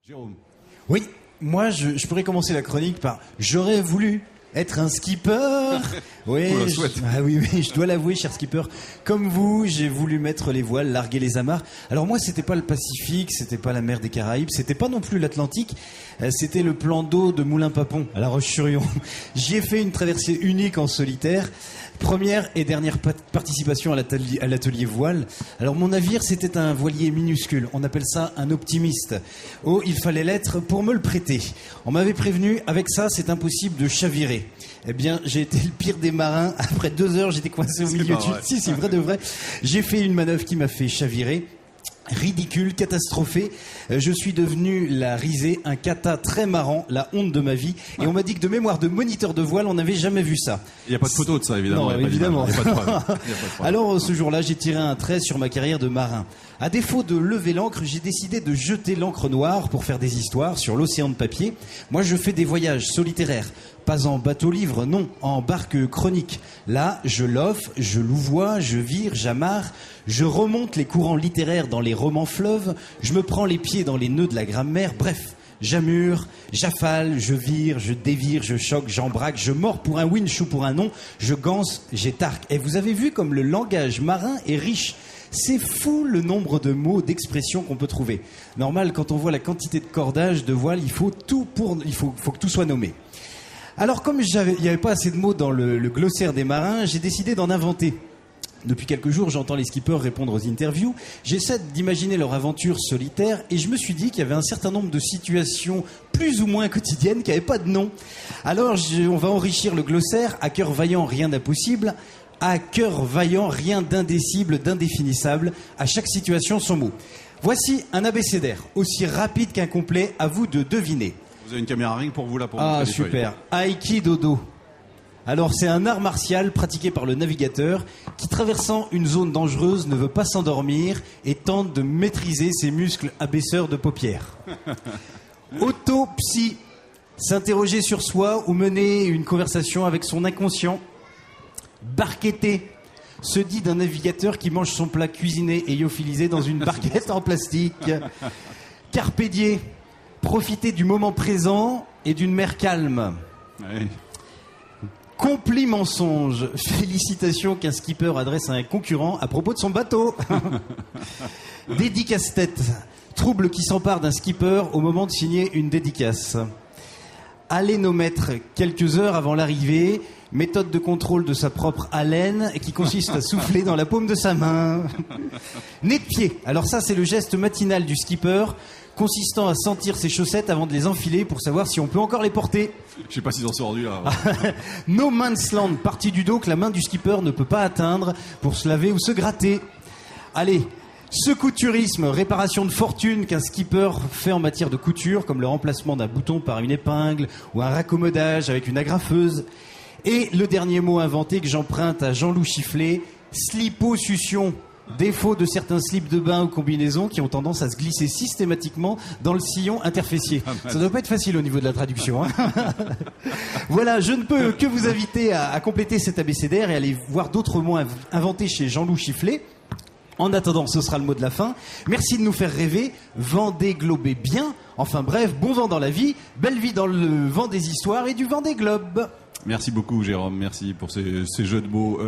Jérôme. Oui, moi je pourrais commencer la chronique par « J'aurais voulu être un skipper ». Oui, je dois l'avouer, cher skipper. Comme vous, j'ai voulu mettre les voiles, larguer les amarres. Alors moi, c'était pas le Pacifique, c'était pas la mer des Caraïbes, c'était pas non plus l'Atlantique, c'était le plan d'eau de Moulin-Papon, à La Roche-sur-Yon. J'y ai fait une traversée unique en solitaire. Première et dernière participation à l'atelier voile. Alors mon navire, c'était un voilier minuscule. On appelle ça un optimiste. Oh, il fallait l'être pour me le prêter. On m'avait prévenu, avec ça, c'est impossible de chavirer. Eh bien, j'ai été le pire des marins. Après 2 heures, j'étais coincé au milieu du... Si, c'est vrai de vrai. J'ai fait une manœuvre qui m'a fait chavirer. Ridicule, catastrophé. Je suis devenu la risée, un cata très marrant, la honte de ma vie. Et on m'a dit que de mémoire de moniteur de voile, on n'avait jamais vu ça. Il n'y a pas de photo de ça, évidemment. Non, évidemment. Il n'y a pas de preuve. Alors, ce jour-là, j'ai tiré un trait sur ma carrière de marin. À défaut de lever l'ancre, j'ai décidé de jeter l'encre noire pour faire des histoires sur l'océan de papier. Moi, je fais des voyages solitaires. Pas en bateau-livre, non, en barque chronique. Là, je l'offre, je louvoie, je vire, j'amarre, je remonte les courants littéraires dans les romans fleuves, je me prends les pieds dans les nœuds de la grammaire, bref, j'amure, j'affale, je vire, je dévire, je choque, j'embraque, je mords pour un winch ou pour un nom, je ganse, j'étarque. Et vous avez vu comme le langage marin est riche. C'est fou le nombre de mots, d'expressions qu'on peut trouver. Normal, quand on voit la quantité de cordage, de voile, il faut que tout soit nommé. Alors, comme il n'y avait pas assez de mots dans le glossaire des marins, j'ai décidé d'en inventer. Depuis quelques jours, j'entends les skippers répondre aux interviews. J'essaie d'imaginer leur aventure solitaire et je me suis dit qu'il y avait un certain nombre de situations plus ou moins quotidiennes qui n'avaient pas de nom. Alors, on va enrichir le glossaire. À cœur vaillant, rien d'impossible. À cœur vaillant, rien d'indécible, d'indéfinissable. À chaque situation, son mot. Voici un abécédaire, aussi rapide qu'incomplet, à vous de deviner. Vous avez une caméra ring pour vous là pour Ah, super. Aikido. Alors, c'est un art martial pratiqué par le navigateur qui, traversant une zone dangereuse, ne veut pas s'endormir et tente de maîtriser ses muscles abaisseurs de paupières. Autopsie. S'interroger sur soi ou mener une conversation avec son inconscient. Barqueter. Se dit d'un navigateur qui mange son plat cuisiné et lyophilisé dans une barquette en plastique. Carpe diem. Profiter du moment présent et d'une mer calme. Oui. Compli mensonge. Félicitations qu'un skipper adresse à un concurrent à propos de son bateau. Dédicace-tête. Trouble qui s'empare d'un skipper au moment de signer une dédicace. Halénomètre. Quelques heures avant l'arrivée. Méthode de contrôle de sa propre haleine qui consiste à souffler dans la paume de sa main. Nez de pied. Alors ça, c'est le geste matinal du skipper consistant à sentir ses chaussettes avant de les enfiler pour savoir si on peut encore les porter. Je sais pas s'ils en sont rendus là. No man's land, partie du dos que la main du skipper ne peut pas atteindre pour se laver ou se gratter. Allez, secouturisme, réparation de fortune qu'un skipper fait en matière de couture, comme le remplacement d'un bouton par une épingle ou un raccommodage avec une agrafeuse. Et le dernier mot inventé que j'emprunte à Jean-Loup Chifflet, sliposuction. Défaut de certains slips de bain ou combinaisons qui ont tendance à se glisser systématiquement dans le sillon interfessier. Ça ne doit pas être facile au niveau de la traduction. Hein. Voilà, je ne peux que vous inviter à compléter cet abécédaire et aller voir d'autres mots inventés chez Jean-Loup Chifflet. En attendant, ce sera le mot de la fin. Merci de nous faire rêver. Vendée globez bien. Enfin bref, bon vent dans la vie. Belle vie dans le vent des histoires et du vent des globes. Merci beaucoup, Jérôme. Merci pour ces jeux de mots.